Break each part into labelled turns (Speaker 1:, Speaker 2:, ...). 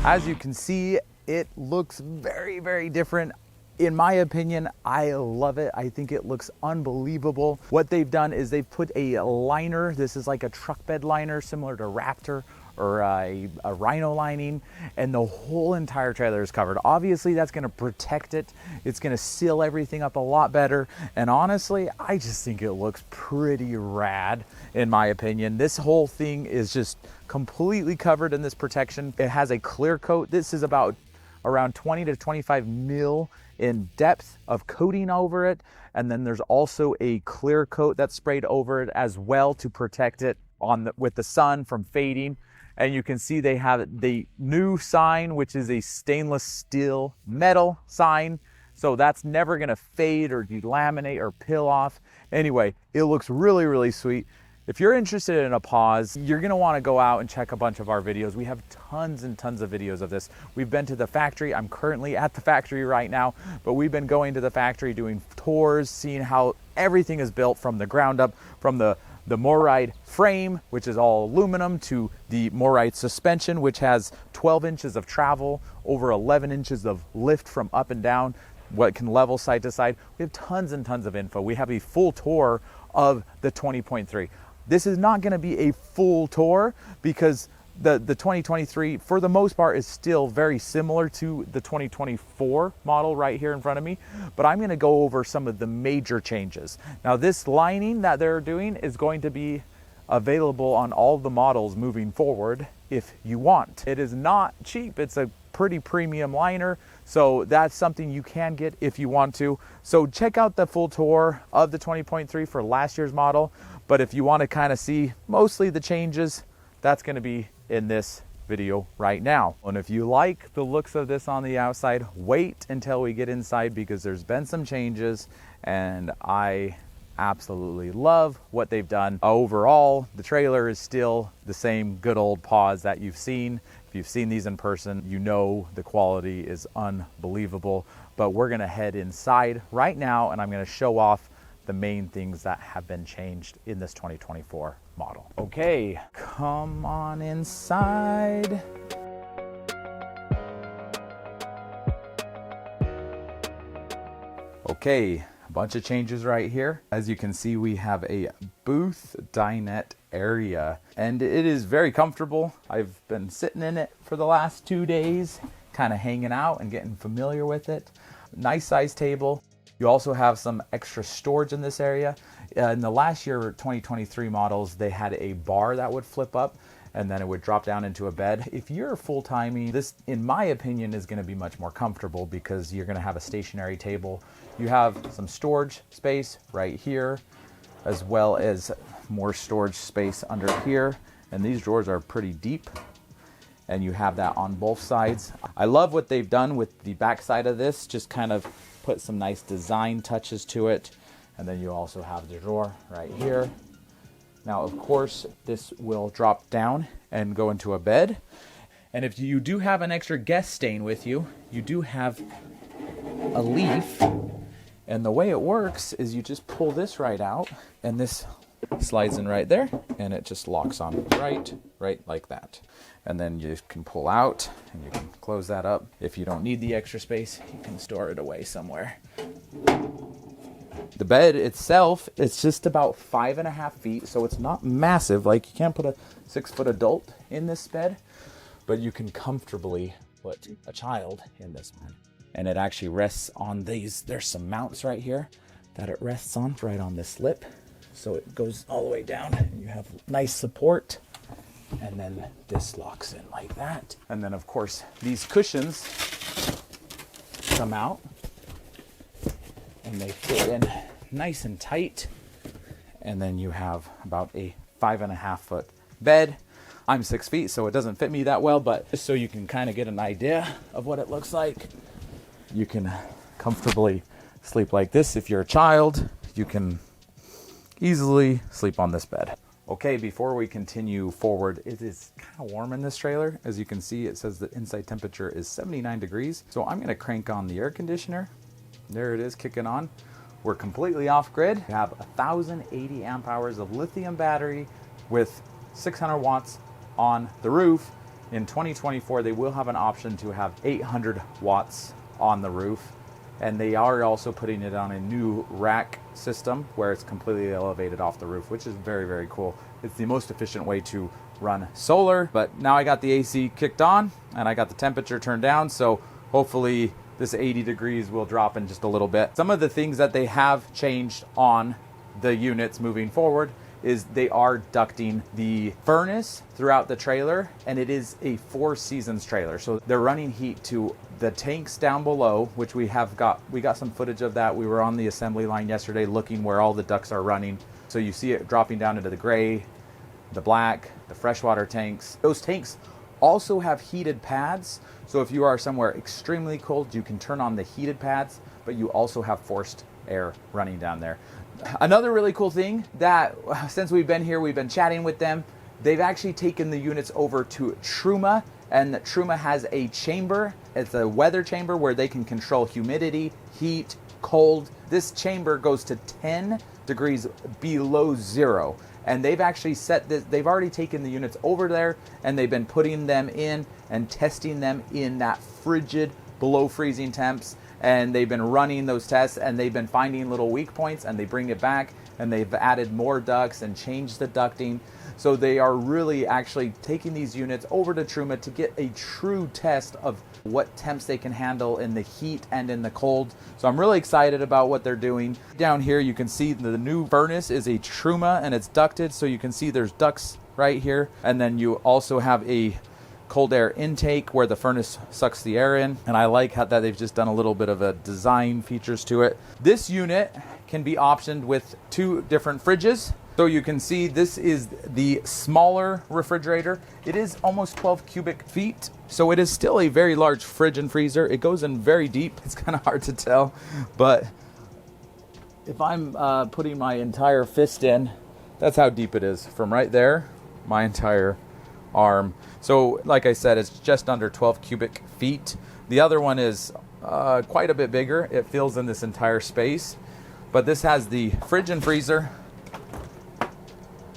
Speaker 1: As you can see, it looks very, very different. In my opinion, I love it. I think it looks unbelievable. What they've done is they've put a liner. This is like a truck bed liner, similar to Raptor or a Rhino lining, and the whole entire trailer is covered. Obviously, that's gonna protect it. It's gonna seal everything up a lot better. And honestly, I just think it looks pretty rad, in my opinion. This whole thing is just completely covered in this protection. It has a clear coat. This is about around 20 to 25 mil in depth of coating over it. And then there's also a clear coat that's sprayed over it as well to protect it with the sun from fading. And you can see they have the new sign, which is a stainless steel metal sign. So that's never gonna fade or delaminate or peel off. Anyway, it looks really, really sweet. If you're interested in a pause, you're gonna wanna go out and check a bunch of our videos. We have tons and tons of videos of this. We've been to the factory. I'm currently at the factory right now, but we've been going to the factory, doing tours, seeing how everything is built from the ground up, from the MORryde frame, which is all aluminum, to the MORryde suspension, which has 12 inches of travel, over 11 inches of lift from up and down, what can level side to side. We have tons and tons of info. We have a full tour of the 20.3. This is not gonna be a full tour because the 2023, for the most part, is still very similar to the 2024 model right here in front of me, but I'm gonna go over some of the major changes. Now, this lining that they're doing is going to be available on all the models moving forward if you want. It is not cheap. It's a pretty premium liner, so that's something you can get if you want to. So check out the full tour of the 20.3 for last year's model, but if you want to kind of see mostly the changes, that's going to be in this video right now. And if you like the looks of this on the outside, wait until we get inside because there's been some changes and I absolutely love what they've done. Overall, the trailer is still the same good old paws that you've seen. If you've seen these in person, you know the quality is unbelievable. But we're gonna head inside right now and I'm gonna show off the main things that have been changed in this 2024 model. Okay, come on inside. Okay, a bunch of changes right here. As you can see, we have a booth dinette area and it is very comfortable. I've been sitting in it for the last 2 days, kind of hanging out and getting familiar with it. Nice size table. You also have some extra storage in this area. In the last year 2023 models, they had a bar that would flip up and then it would drop down into a bed. If you're full-timey, this, in my opinion, is gonna be much more comfortable because you're gonna have a stationary table. You have some storage space right here, as well as more storage space under here. And these drawers are pretty deep and you have that on both sides. I love what they've done with the back side of this, just kind of put some nice design touches to it. And then you also have the drawer right here. Now, of course, this will drop down and go into a bed. And if you do have an extra guest staying with you, you do have a leaf. And the way it works is you just pull this right out and this slides in right there and it just locks on right like that. And then you can pull out and you can close that up. If you don't need the extra space, you can store it away somewhere. The bed itself, it's just about 5.5 feet, so it's not massive. Like, you can't put a 6-foot adult in this bed, but you can comfortably put a child in this bed. And it actually rests on these. There's some mounts right here that it rests on, right on this lip. So it goes all the way down and you have nice support. And then this locks in like that. And then of course these cushions come out and they fit in nice and tight. And then you have about a 5.5 foot bed. I'm 6 feet, so it doesn't fit me that well, but just so you can kind of get an idea of what it looks like, you can comfortably sleep like this. If you're a child, you can easily sleep on this bed. Okay, before we continue forward, it is kind of warm in this trailer. As you can see, it says the inside temperature is 79 degrees. So I'm gonna crank on the air conditioner. There it is, kicking on. We're completely off grid. We have 1,080 amp hours of lithium battery with 600 watts on the roof. in 2024, they will have an option to have 800 watts on the roof. And they are also putting it on a new rack system where it's completely elevated off the roof, which is very, very cool. It's the most efficient way to run solar. But now I got the AC kicked on and I got the temperature turned down. So hopefully this 80 degrees will drop in just a little bit. Some of the things that they have changed on the units moving forward is they are ducting the furnace throughout the trailer, and it is a 4 seasons trailer. So they're running heat to the tanks down below, which we got some footage of that. We were on the assembly line yesterday looking where all the ducts are running. So you see it dropping down into the gray, the black, the freshwater tanks. Those tanks also have heated pads. So if you are somewhere extremely cold, you can turn on the heated pads, but you also have forced air running down there. Another really cool thing that since we've been here, we've been chatting with them, they've actually taken the units over to Truma, and Truma has a chamber. It's a weather chamber where they can control humidity, heat, cold. This chamber goes to 10 degrees below zero. And they've actually set this, they've already taken the units over there and they've been putting them in and testing them in that frigid below freezing temps. And they've been running those tests and they've been finding little weak points, and they bring it back and they've added more ducts and changed the ducting. So they are really actually taking these units over to Truma to get a true test of what temps they can handle in the heat and in the cold. So I'm really excited about what they're doing. Down here you can see the new furnace is a Truma and it's ducted, so you can see there's ducts right here. And then you also have a cold air intake where the furnace sucks the air in, and I like how that they've just done a little bit of a design features to it. This unit can be optioned with 2 different fridges. So you can see this is the smaller refrigerator. It is almost 12 cubic feet, so it is still a very large fridge and freezer. It goes in very deep. It's kind of hard to tell, but if I'm putting my entire fist in, that's how deep it is. From right there, my entire arm. So like I said, it's just under 12 cubic feet. The other one is quite a bit bigger. It fills in this entire space, but this has the fridge and freezer.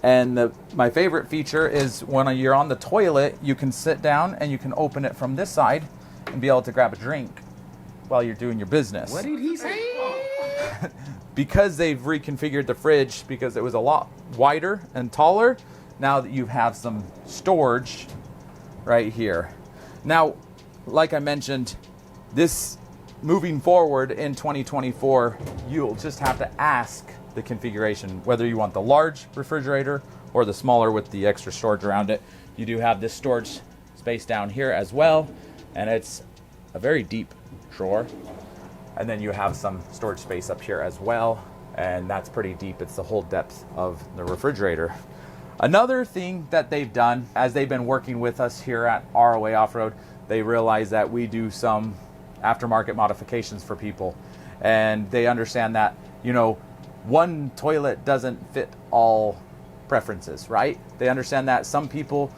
Speaker 1: And my favorite feature is when you're on the toilet, you can sit down and you can open it from this side and be able to grab a drink while you're doing your business.
Speaker 2: What did he say?
Speaker 1: Because they've reconfigured the fridge, because it was a lot wider and taller, now that you have some storage right here. Now, like I mentioned, this moving forward in 2024, you'll just have to ask the configuration, whether you want the large refrigerator or the smaller with the extra storage around it. You do have this storage space down here as well, and it's a very deep drawer. And then you have some storage space up here as well, and that's pretty deep. It's the whole depth of the refrigerator. Another thing that they've done, as they've been working with us here at ROA Off-Road, they realize that we do some aftermarket modifications for people. And they understand that, you know, one toilet doesn't fit all preferences, right? They understand that some people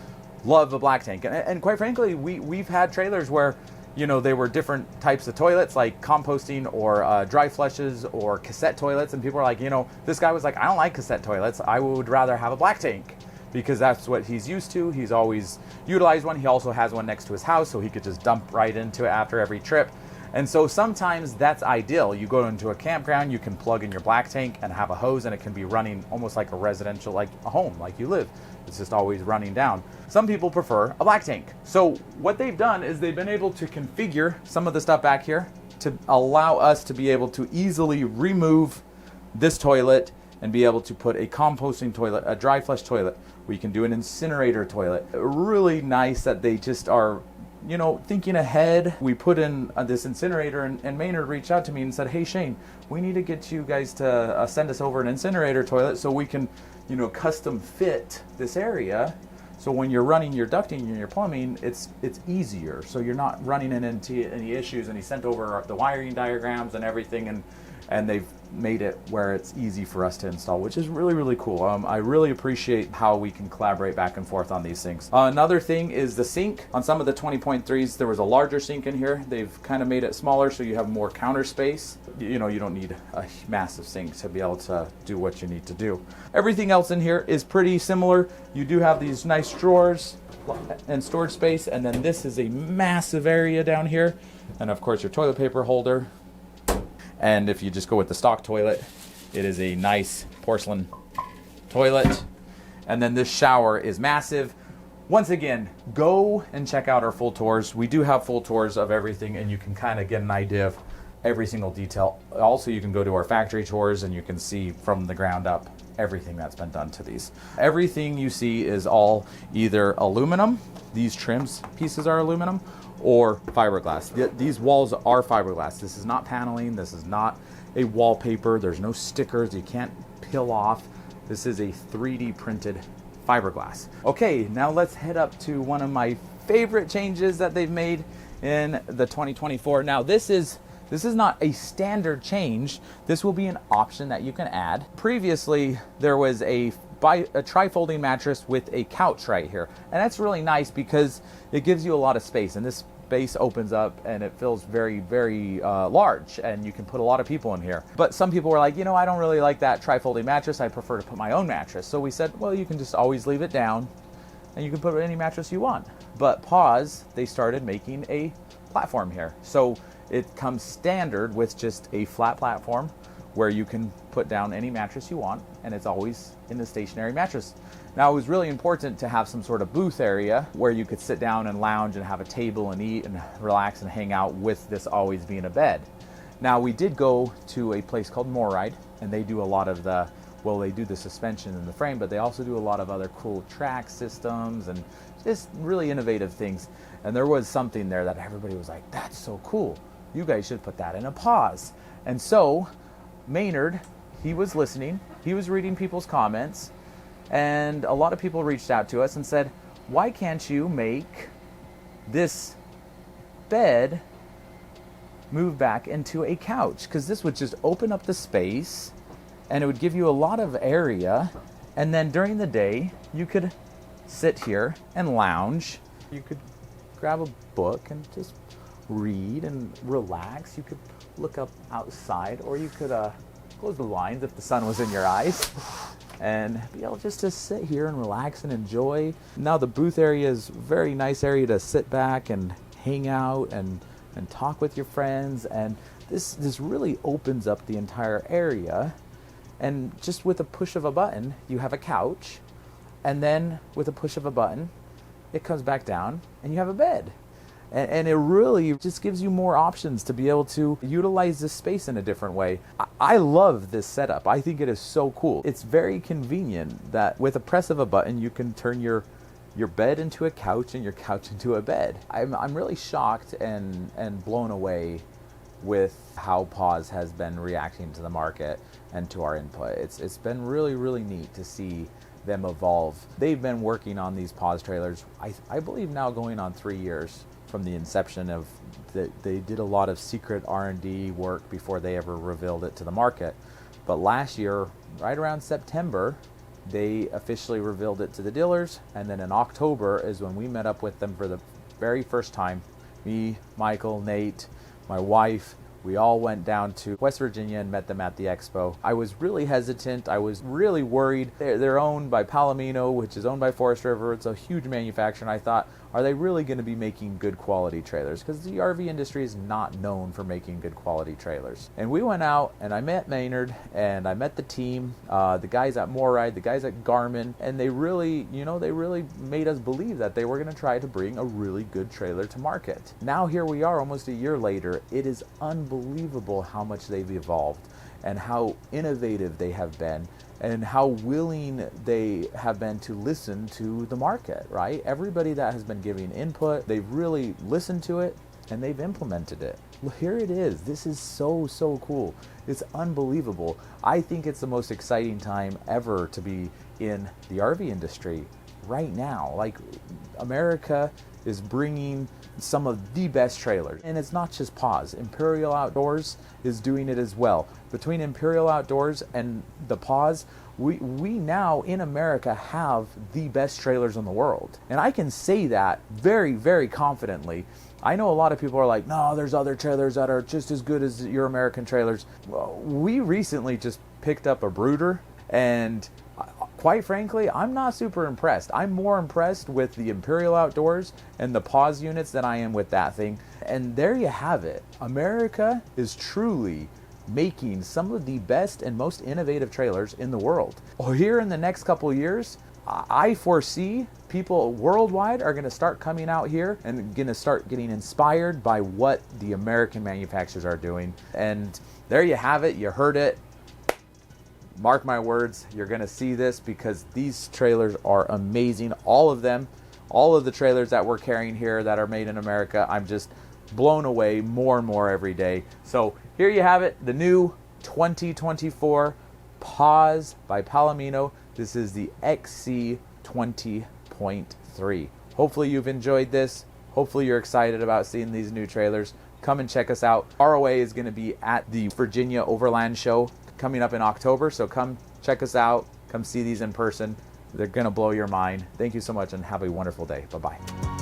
Speaker 1: love a black tank. And quite frankly, we've had trailers where, you know, they were different types of toilets, like composting or dry flushes or cassette toilets. And people are like, you know, this guy was like, I don't like cassette toilets. I would rather have a black tank because that's what he's used to. He's always utilized one. He also has one next to his house, so he could just dump right into it after every trip. And so sometimes that's ideal. You go into a campground, you can plug in your black tank and have a hose, and it can be running almost like a residential, like a home, like you live. It's just always running down. Some people prefer a black tank. So what they've done is they've been able to configure some of the stuff back here to allow us to be able to easily remove this toilet and be able to put a composting toilet, a dry flush toilet. We can do an incinerator toilet. Really nice that they just are, you know, thinking ahead. We put in this incinerator, and Maynard reached out to me and said, hey Shane, we need to get you guys to send us over an incinerator toilet so we can, you know, custom fit this area. So when you're running your ducting and your plumbing, it's easier. So you're not running into any issues. And he sent over the wiring diagrams and everything, and they've made it where it's easy for us to install, which is really, really cool. I really appreciate how we can collaborate back and forth on these things. Another thing is the sink. On some of the 20.3s, there was a larger sink in here. They've kind of made it smaller so you have more counter space. You know, you don't need a massive sink to be able to do what you need to do. Everything else in here is pretty similar. You do have these nice drawers and storage space. And then this is a massive area down here. And of course your toilet paper holder. And if you just go with the stock toilet, it is a nice porcelain toilet. And then this shower is massive. Once again, go and check out our full tours. We do have full tours of everything, and you can kind of get an idea of every single detail. Also, you can go to our factory tours and you can see from the ground up everything that's been done to these. Everything you see is all either aluminum, these trims pieces are aluminum, or fiberglass. These walls are fiberglass. This is not paneling, this is not a wallpaper, there's no stickers, you can't peel off. This is a 3D printed fiberglass. Okay, now let's head up to one of my favorite changes that they've made in the 2024. Now this is not a standard change. This will be an option that you can add. Previously, there was a tri-folding mattress with a couch right here. And that's really nice because it gives you a lot of space. And this space opens up and it feels very, very large. And you can put a lot of people in here. But some people were like, I don't really like that tri-folding mattress. I prefer to put my own mattress. So we said, well, you can just always leave it down and you can put any mattress you want. But pause, they started making a platform here. So it comes standard with just a flat platform where you can put down any mattress you want, and it's always in the stationary mattress. Now, it was really important to have some sort of booth area where you could sit down and lounge and have a table and eat and relax and hang out with this always being a bed. Now, we did go to a place called MORRIDE, and they do a lot of they do the suspension and the frame, but they also do a lot of other cool track systems and just really innovative things. And there was something there that everybody was like, that's so cool. You guys should put that in a pause. And so Maynard, he was listening, he was reading people's comments, and a lot of people reached out to us and said, why can't you make this bed move back into a couch? Because this would just open up the space and it would give you a lot of area. And then during the day, you could sit here and lounge. You could grab a book and just read and relax. You could look up outside, or you could close the blinds if the sun was in your eyes and be able just to sit here and relax and enjoy. Now the booth area is a very nice area to sit back and hang out and talk with your friends, and this really opens up the entire area. And just with a push of a button, you have a couch, and then with a push of a button, it comes back down and you have a bed. And it really just gives you more options to be able to utilize this space in a different way. I love this setup. I think it is so cool. It's very convenient that with a press of a button, you can turn your bed into a couch and your couch into a bed. I'm really shocked and blown away with how Pause has been reacting to the market and to our input. It's been really, really neat to see them evolve. They've been working on these Pause trailers, I believe now going on 3 years from the inception of they did a lot of secret R&D work before they ever revealed it to the market. But last year, right around September, they officially revealed it to the dealers, and then in October is when we met up with them for the very first time. Me, Michael, Nate, my wife, we all went down to West Virginia and met them at the expo. I was really hesitant. I was really worried. They're owned by Palomino, which is owned by Forest River. It's a huge manufacturer, and I thought, are they really going to be making good quality trailers? Because the RV industry is not known for making good quality trailers. And we went out and I met Maynard and I met the team, the guys at MORRIDE, the guys at Garmin, and they really made us believe that they were going to try to bring a really good trailer to market. Now here we are almost a year later. It is unbelievable how much they've evolved and how innovative they have been and how willing they have been to listen to the market, right? Everybody that has been giving input, they've really listened to it and they've implemented it. Well, here it is. This is so cool. It's unbelievable. I think it's the most exciting time ever to be in the RV industry right now. Like, America is bringing some of the best trailers. And it's not just Pause. Imperial Outdoors is doing it as well. Between Imperial Outdoors and the Pause, we now in America have the best trailers in the world. And I can say that very, very confidently. I know a lot of people are like, no, there's other trailers that are just as good as your American trailers. Well, we recently just picked up a brooder, and quite frankly, I'm not super impressed. I'm more impressed with the Imperial Outdoors and the pause units than I am with that thing. And there you have it. America is truly making some of the best and most innovative trailers in the world. Here in the next couple of years, I foresee people worldwide are going to start coming out here and going to start getting inspired by what the American manufacturers are doing. And there you have it. You heard it. Mark my words, you're going to see this because these trailers are amazing. All of them, all of the trailers that we're carrying here that are made in America, I'm just blown away more and more every day. So here you have it, the new 2024 Pause by Palomino. This is the XC20.3. Hopefully you've enjoyed this. Hopefully you're excited about seeing these new trailers. Come and check us out. ROA is going to be at the Virginia Overland show coming up in October, so come check us out. Come see these in person. They're going to blow your mind. Thank you so much and have a wonderful day. Bye-bye.